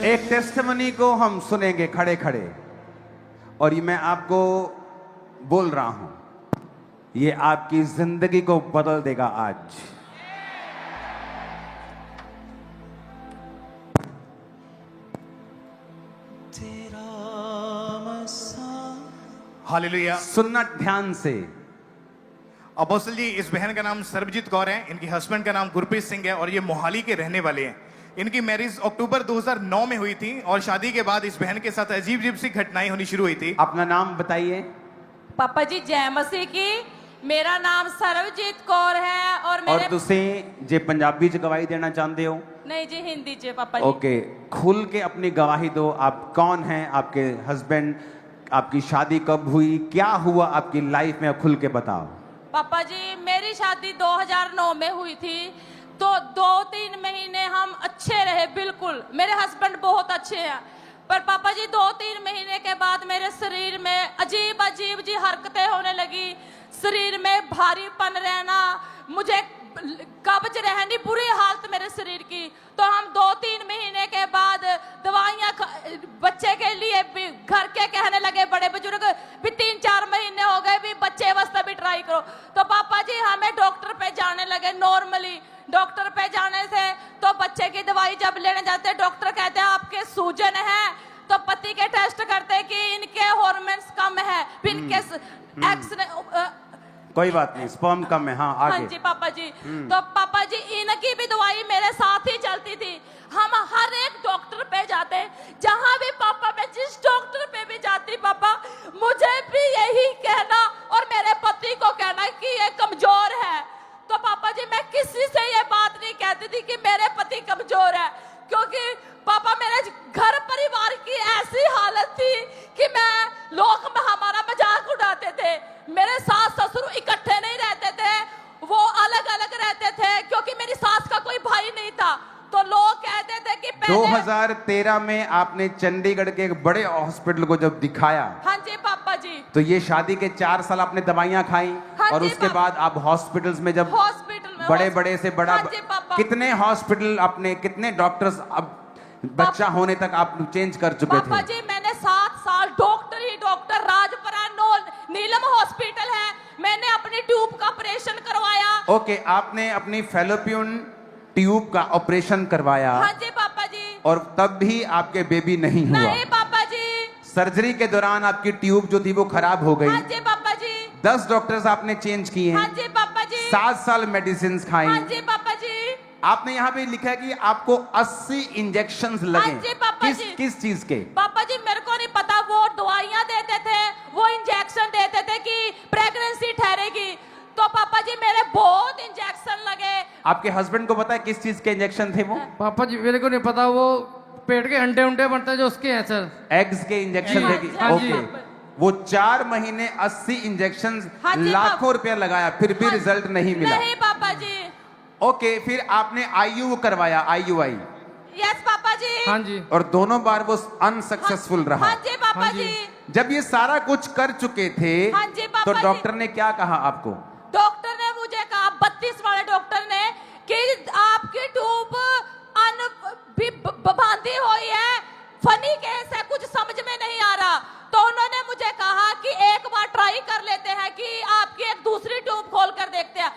एक टेस्टिमनी को हम सुनेंगे खड़े खड़े, और ये मैं आपको बोल रहा हूं, ये आपकी जिंदगी को बदल देगा आज। हालेलुया। सुनना ध्यान से। अपोस्टल जी, इस बहन का नाम सर्वजीत कौर है, इनके हस्बैंड का नाम गुरप्रीत सिंह है और ये मोहाली के रहने वाले हैं। इनकी मैरिज अक्टूबर 2009 में हुई थी और शादी के बाद इस बहन के साथ अजीब अजीब सी घटनाएं होनी शुरू हुई थी। अपना नाम बताइए। पापा जी जय मसीह की। मेरा नाम सर्वजीत कौर है और मेरे तुम जे पंजाबी च गवाही देना चाहते हो? नहीं जी, हिंदी च पापा जी। ओके, खुल के अपनी गवाही दो। आप कौन हैं, आपके हस्बैंड, आपकी शादी कब हुई, क्या हुआ आपकी लाइफ में, खुल के बताओ। पापा जी मेरी शादी 2009 में हुई थी, तो 2-3 महीने हम अच्छे रहे, बिल्कुल मेरे हस्बैंड बहुत अच्छे हैं। पर पापा जी 2-3 महीने के बाद मेरे शरीर में अजीब अजीब जी हरकतें होने लगी, शरीर में भारीपन रहना, मुझे कब्ज रहनी, बुरी हालत मेरे शरीर की। तो हम 2-3 महीने के बाद दवाइयाँ बच्चे के लिए भी घर के कहने लगे, बड़े बुजुर्ग भी 3-4 महीने हो गए भी बच्चे वास्ते भी ट्राई करो। तो पापा जी हमें डॉक्टर पे जाने लगे। नॉर्मली डॉक्टर पे जाने से तो बच्चे की दवाई जब लेने जाते डॉक्टर कहते हैं आपके सूजन है, तो पति के टेस्ट करते कि इनके हार्मोन्स कम है, फिर इनके एक्स कोई बात नहीं, स्पर्म कम है। हाँ आगे। हाँ जी पापा जी। तो पापा जी इनकी भी दवाई मेरे साथ ही चलती थी। हम हर एक डॉक्टर पे जाते, जहां भी पापा मैं जिस डॉक्टर पे भी जाती पापा, मुझे भी यही कहना और मेरे पति को कहना कि ये कमजोर है। तो पापा जी मैं किसी से ये बात नहीं कहती थी कि मेरे पति कमजोर है, क्योंकि पापा मेरे घर परिवार की ऐसी हालत थी कि लोग हमारा मजाक उड़ाते थे। मेरे सास ससुर इकट्ठे नहीं रहते थे, वो अलग अलग रहते थे, क्योंकि मेरी सास का कोई भाई नहीं था। तो लोग कहते थे कि 2013 में आपने चंडीगढ़ के एक बड़े हॉस्पिटल को जब दिखाया। हाँ जी पापा जी। तो ये शादी के 4 साल आपने दवाइयां खाई। हाँ और जी उसके बाद आप हॉस्पिटल्स में जब बड़े बड़े से बड़ा, हाँ जी पापा। कितने हॉस्पिटल अपने, कितने डॉक्टर्स अब बच्चा होने तक आप चेंज कर चुके थे? पापा जी मैंने 7 साल डॉक्टर ही डॉक्टर, राजपुरा नीलम हॉस्पिटल है, मैंने अपनी ट्यूब का ऑपरेशन करवाया। ओके, आपने अपनी फेलोपियन ट्यूब का ऑपरेशन करवाया। हाँ जी पापा जी। और तब भी आपके बेबी नहीं हुआ? नहीं पापा जी। सर्जरी के दौरान आपकी ट्यूब जो थी वो खराब हो गई। हाँ जी पापा जी। 10 डॉक्टर्स आपने चेंज किए हैं। हाँ जी पापा जी। 7 साल मेडिसिन खाई। हाँ जी पापा जी। आपने यहाँ पे लिखा है कि आपको 80 इंजेक्शंस लगे। हाँ जी पापा जी। किस चीज के? पापा जी मेरे को नहीं पता, वो दवाइयाँ देते थे, वो इंजेक्शन देते थे कि प्रेगनेंसी ठहरेगी। तो पापा जी मेरे बहुत इंजेक्शन लगे। आपके हस्बैंड को पता है किस चीज के इंजेक्शन थे वो? पापा जी मेरे को नहीं पता, वो पेट के अंडे उंडे बनते हैं जो उसके हैं सर। एग्स के इंजेक्शन थे कि? हाँ जी। ओके, वो 4 महीने 80 इंजेक्शन, हाँ जी, लाखों रुपया लगाया, फिर भी रिजल्ट नहीं मिला। नहीं पापा जी। ओके, फिर आपने आईयू करवाया, IUI। यस पापा जी। हाँ जी। और दोनों बार वो अनसक्सेसफुल रहा। हाँ जी पापा हाँ जी। जी। जब ये सारा कुछ कर चुके थे, हाँ जी पापा तो जी। डॉक्टर ने क्या कहा आपको? डॉक्टर ने मुझे कहा, 32 वाले डॉक्टर ने, कि आपकी ट्यूब बांधी हुई है, फनी केस है, कुछ समझ में नहीं आ रहा। तो उन्होंने मुझे कहा कि एक बार ट्राई कर लेते हैं कि आपकी एक दूसरी ट्यूब खोल कर देखते हैं।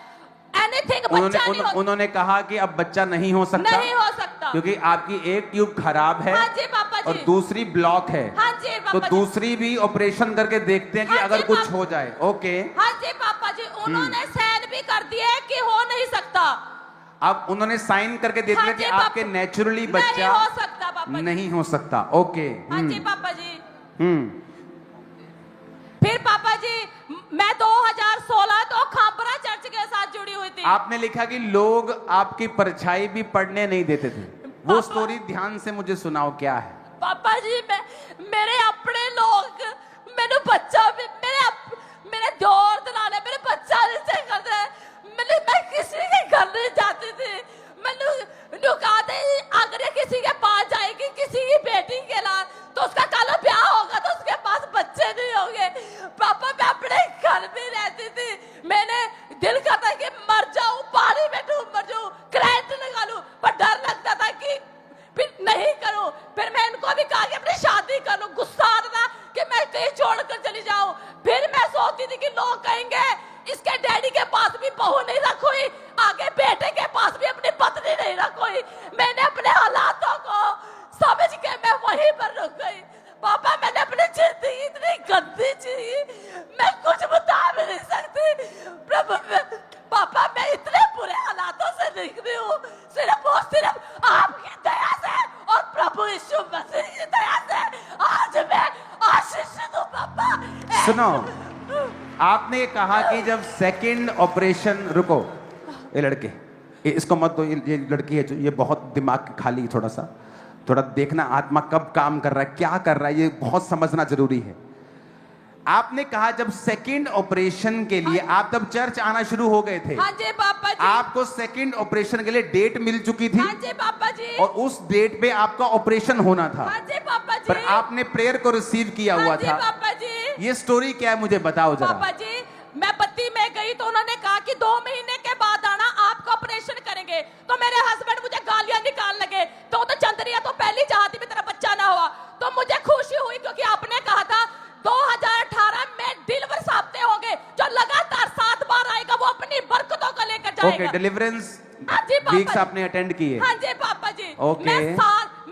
एनीथिंग बच्चा नहीं हो। उन्होंने कहा कि अब बच्चा नहीं हो सकता। नहीं हो सकता क्योंकि आपकी एक ट्यूब खराब है। हाँ जी पापा जी। और दूसरी ब्लॉक है। हाँ जी पापा तो जी। दूसरी भी ऑपरेशन करके देखते हैं कि हाँ अगर जी कुछ पापा। हो जाए। ओके। हाँ जी पापा जी, उन्होंने साइन भी कर दिए कि हो नहीं सकता। अब उन्होंने साइन करके दे हाँ दिया जी कि पापा। आपके नेचुरली नहीं बच्चा हो सकता पापा जी। नहीं हो सकता। ओके। हाँ जी पापा जी। फिर पापा जी मैं 2016 तो खापरा चर्च के साथ जुड़ी हुई थी। आपने लिखा कि लोग आपकी परछाई भी पढ़ने नहीं देते थे। वो स्टोरी ध्यान से मुझे सुनाओ, क्या है? पापा जी मेरे अपने लोग, मैंने बच्चा भी, मेरे दौर दलाले मेरे बच्चा नहीं करते। मैं किसी के घर नहीं जाती थी। मैंने कहते अगर ये किसी के पास जाएगी, किसी की बेटी के लाल, तो उसका कल ब्याह होगा तो उसके पास बच्चे नहीं होंगे। पापा मैं अपने घर में रहती थी, मैंने दिल करता कि मर जाऊं, पानी में डूब मर जाऊं, करंट लगा लूं, पर डर लगता था कि फिर नहीं करूं। फिर मैं पापा मैंने अपनी जिंदगी इतनी गंदी जी, मैं कुछ बता भी नहीं सकती प्रभु। पापा मैं इतने बुरे हालातों से निकली हूँ सिर्फ और सिर्फ आपकी दया से और प्रभु यीशु मसीह की दया से आज मैं आशीषित हूँ पापा। सुनो, आपने कहा कि जब सेकंड ऑपरेशन, रुको ये लड़के, इसको मत दो, ये लड़की है जो ये बहुत दिमाग खाली, थोड़ा देखना आत्मा कब काम कर रहा है, क्या कर रहा है, ये बहुत समझना जरूरी है। आपने कहा जब सेकंड ऑपरेशन के लिए आप तब चर्च आना शुरू हो गए थे। हाँ जी पापा जी। आपको सेकंड ऑपरेशन के लिए डेट मिल चुकी थी। हाँ जी पापा जी। और उस डेट पे आपका ऑपरेशन होना था। हाँ जी पापा जी। पर आपने प्रेयर को रिसीव किया हुआ था। पापा जी। ये स्टोरी क्या है मुझे बताओ जरा। पापा जी मैं बत्ती में गई तो उन्होंने कहा कि 2 महीने के बाद आना, आपका ऑपरेशन करेंगे। तो मेरे हस्बैंड मुझे गालियां निकाल लगे, तो चंद्रिया तो पहली चाहती भी तेरा बच्चा ना हुआ। तो मुझे खुशी हुई क्योंकि आपने कहा था 2018 में डिलीवर साहब होंगे जो लगातार 7 बार आएगा, वो अपनी बरकतों को लेकर जाएगा। ओके, डिलीवरेंस हाँ जी पापा। वीक्स आपने अटेंड किए। हाँ जी पापा जी। ओके।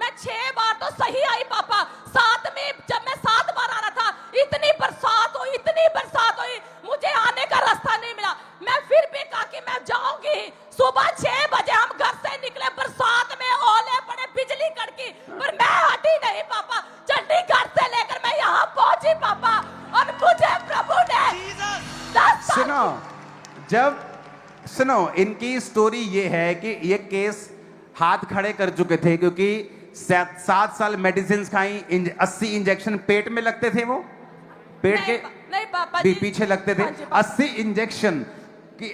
मैं 6 बार तो सही आई पापा। 7 में जब मैं 7 बार आ रहा था, इतनी बरसात हुई, मुझे आने का रास्ता नहीं मिला। मैं फिर भी कहा कि मैं जाऊंगी। सुबह 6 बजे हम घर से निकले, बरसात में ओले पड़े, बिजली कड़की, पर मैं हटी नहीं पापा। चंडीगढ़ से लेकर मैं यहाँ पहुंची पापा, और मुझे प्रभु ने सुनो, इनकी स्टोरी ये है कि ये केस हाथ खड़े कर चुके थे क्योंकि 7 साल मेडिसिन खाई, 80 इंजेक्शन पेट में लगते थे, वो पेट नहीं पापा के जी। पीछे लगते थे। हाँ जी पापा। 80 इंजेक्शन कि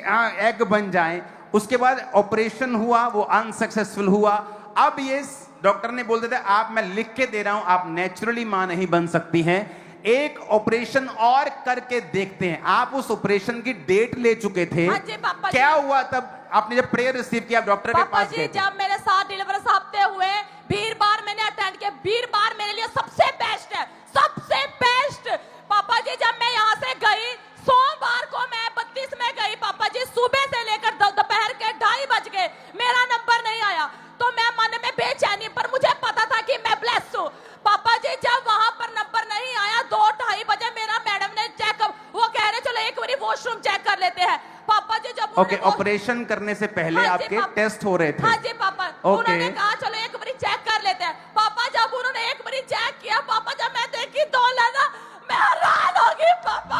एग बन जाए। उसके बाद ऑपरेशन हुआ, वो अनसक्सेसफुल हुआ। अब ये डॉक्टर ने बोल दिया आप, मैं लिख के दे रहा हूं, आप नेचुरली मां नहीं बन सकती हैं, एक ऑपरेशन और करके देखते हैं। आप उस ऑपरेशन की डेट ले चुके थे। हाँ जी पापा जी। क्या हुआ तब आपने जब प्रेयर रिसीव किया, डॉक्टर के पास गए थे? जब मेरे साथ डिलीवर हफ्ते हुए, वीरवार मैंने अटेंड किया। वीरवार मेरे लिए सबसे बेस्ट है, सबसे बेस्ट पापा जी। जब मैं यहाँ से गई, सोमवार को मैं 32 में गई पापा जी, सुबह से लेकर दोपहर के 2:30 बज गए, मेरा नंबर नहीं आया। तो मैं मन में बेचैनी, पर मुझे पता था कि मैं ब्लेस हूँ पापा जी। जब वहां पर नंबर नहीं आया, 2-2:30 बजे मेरा मैडम ने चेकअप, वो कह रहे चलो एक बार वॉशरूम चेक कर लेते हैं पापा जी। जब ओके, ऑपरेशन करने से पहले आपके टेस्ट हो रहे थे। हाँ जी पापा। ओके। उन्होंने कहा चलो एक बार चेक कर लेते हैं पापा। जब उन्होंने एक बार चेक किया पापा, जब मैं देखी 2 लाना, मैं हैरान हो गई पापा।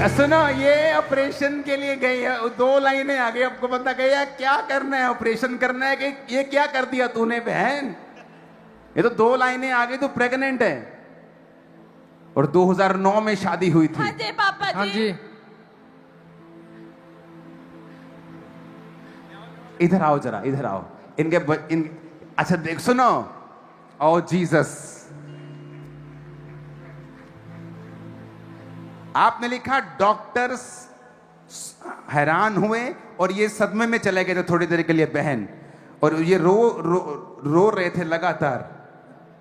सुनो, ये ऑपरेशन के लिए गई है, 2 लाइनें आ गई, आपको पता गया क्या करना है, ऑपरेशन करना है कि ये क्या कर दिया तूने बहन। ये तो 2 लाइनें आ गई, तो प्रेग्नेंट है। और 2009 में शादी हुई थी। हाँ जी पापा जी। हाँ जी। इधर आओ जरा, इधर आओ। अच्छा देख, सुनो, ओ जीसस, आपने लिखा डॉक्टर्स हैरान हुए और ये सदमे में चले गए थे थोड़ी देर के लिए बहन, और ये रो रहे थे लगातार।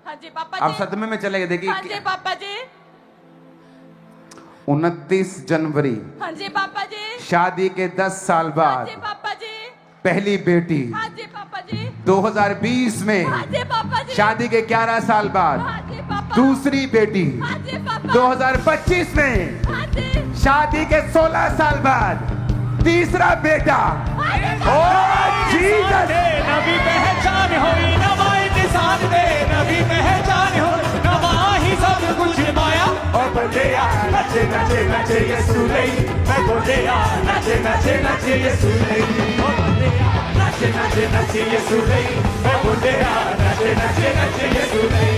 हाँ जी पापा आप जी। सदमे में चले गए। देखिए, हाँ जी पापा जी। 29 जनवरी, हाँ जी पापा जी। शादी के 10 साल हाँ बाद जी पापा जी। पहली बेटी। हाँ जी पापा जी। 2020 में हाँ जी पापा जी। शादी के 11 साल बाद हाँ जी पापा। दूसरी बेटी। हाँ जी पापा। 2025 में हाँ जी। शादी के 16 साल बाद तीसरा बेटा। ओ जीसस, नबी पहचान होई नवाई निशान दे, नबी पहचान हो नवाही सब कुछ माया। और बोलिया नचे नचे नचे यीशु लई, मैं बोलिया नचे नचे नचे यीशु लई, ओ बोलिया नचे नचे नचे यीशु लई, मैं बोलिया नचे नचे नचे यीशु लई।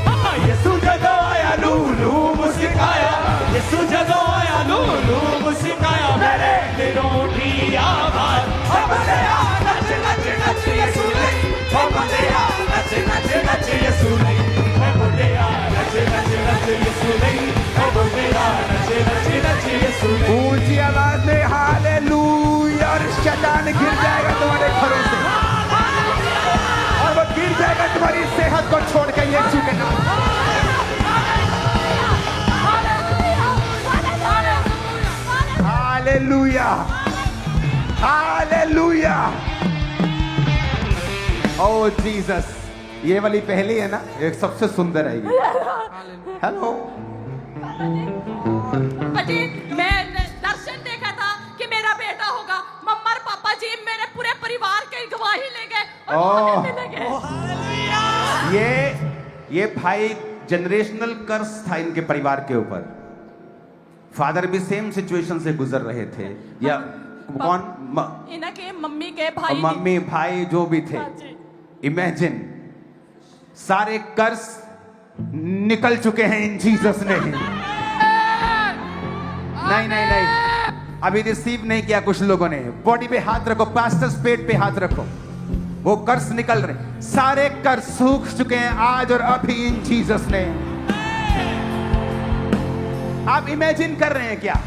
हाँ, यीशु जदों आया लूलू मुस्काया, यीशु जदों आया लूलू मुस्काया, मेरे दिलों की आवाज। ओ बोलिया नचे नचे नचे यीशु लई, ओ बोलिया नचे नचे नचे यीशु लई, मैं बोलिया नचे नचे नचे यीशु लई, मैं बोलिया नचे नचे नचे यीशु लई। ऊंची आवाज में हालेलुया। और शैतान गिर जाएगा तुम्हारे घरों से, और वो गिर जाएगा तुम्हारी सेहत को छोड़ के यीशु के नाम। Hallelujah, hallelujah. ओह जीसस, ये वाली पहली है ना, एक सबसे सुंदर है ये। हेलो। जी मैं दर्शन देखा था कि मेरा बेटा होगा। मम्मा और पापा जी मेरे पूरे परिवार की गवाही ले गए और ओह। कहने लगे। ये भाई जनरेशनल कर्स था इनके परिवार के ऊपर। फादर भी सेम सिचुएशन से गुजर रहे थे, या कौन इनके मम्मी के भाई मम्मी भाई जो भी थे। हाँ जी। इमेजिन, सारे कर्स निकल चुके हैं इन जीसस ने। नहीं नहीं नहीं, अभी रिसीव नहीं किया कुछ लोगों ने। बॉडी पे हाथ रखो, पास्टर्स पेट पे हाथ रखो, वो कर्स निकल रहे। सारे कर्स सूख चुके हैं आज और अभी इन जीसस ने। आप इमेजिन कर रहे हैं क्या?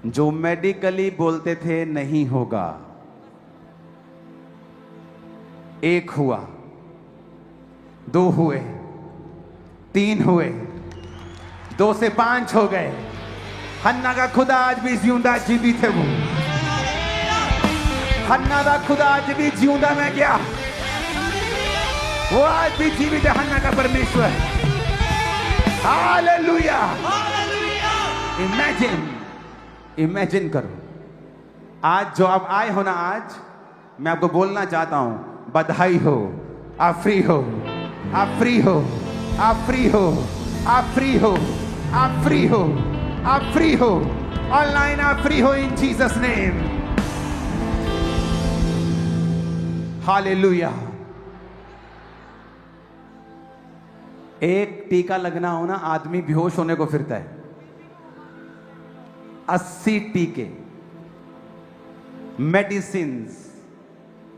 जो मेडिकली बोलते थे नहीं होगा, एक हुआ, 2 हुए, 3 हुए, 2 से 5 हो गए। हन्ना का खुदा आज भी जिंदा जीवित है। वो हन्ना का खुदा आज भी जिंदा में गया, वो आज भी जीवित है। हन्ना का परमेश्वर। हालेलुया। इमेजिन करो, आज जो आप आए हो ना, आज मैं आपको बोलना चाहता हूं, बधाई हो, आप फ्री हो, आप फ्री हो, आप फ्री हो, आप फ्री हो, आप फ्री हो, आप फ्री हो। ऑनलाइन आप फ्री हो इन जीसस नेम। हालेलुया। एक टीका लगना हो ना, आदमी बेहोश होने को फिरता है। 80 टीके, मेडिसिन्स,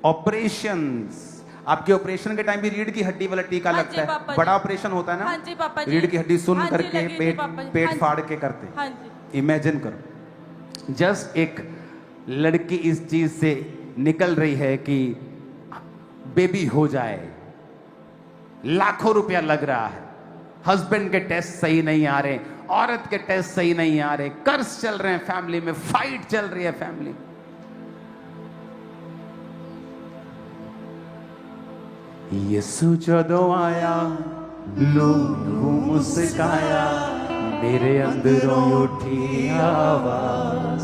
ऑपरेशंस। आपके ऑपरेशन के टाइम भी रीढ़ की हड्डी वाला टीका हाँ लगता जी है। पापा जी। बड़ा ऑपरेशन होता है ना, हाँ जी पापा जी। रीढ़ की हड्डी सुन हाँ जी, करके लगी थी पेट पापा जी। पेट हाँ जी। फाड़ के करते। हाँ जी। इमेजिन करो, जस्ट एक लड़की इस चीज से निकल रही है कि बेबी हो जाए, लाखों रुपया लग रहा है, हस्बैंड के टेस्ट सही नहीं आ रहे, औरत के टेस्ट सही नहीं आ रहे, कर्ज चल रहे हैं फैमिली में, फाइट चल रही है फैमिली में। यीशु जदों आया, लोगों मुस्काया, मेरे अंदरों उठी आवाज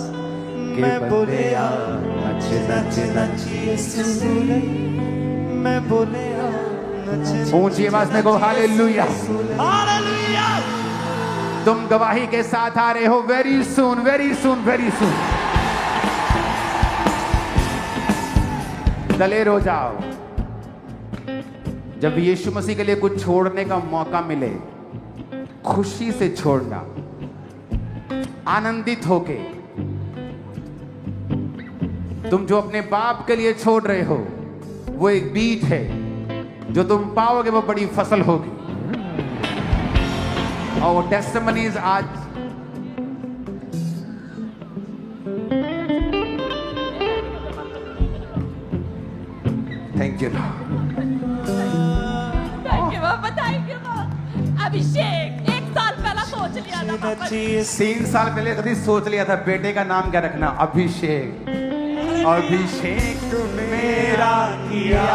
के बंदे आ नच नच नच यीशु। मैं बोले ऊंची आवाज में को हालेलुया। हालेलुया। तुम गवाही के साथ आ रहे हो। Very soon, very soon, very soon. दलेर हो जाओ। जब यीशु मसीह के लिए कुछ छोड़ने का मौका मिले, खुशी से छोड़ना, आनंदित होके। तुम जो अपने बाप के लिए छोड़ रहे हो, वो एक बीज है, जो तुम पाओगे वो बड़ी फसल होगी। और वो टेस्टिमनीज आज थैंक यू। थैंक यू पापा, थैंक यू पापा। अभिषेक 1 साल पहला सोच लिया था पापा जी। 3 साल पहले कभी सोच लिया था बेटे का नाम क्या रखना, अभिषेक। अभिषेक मेरा किया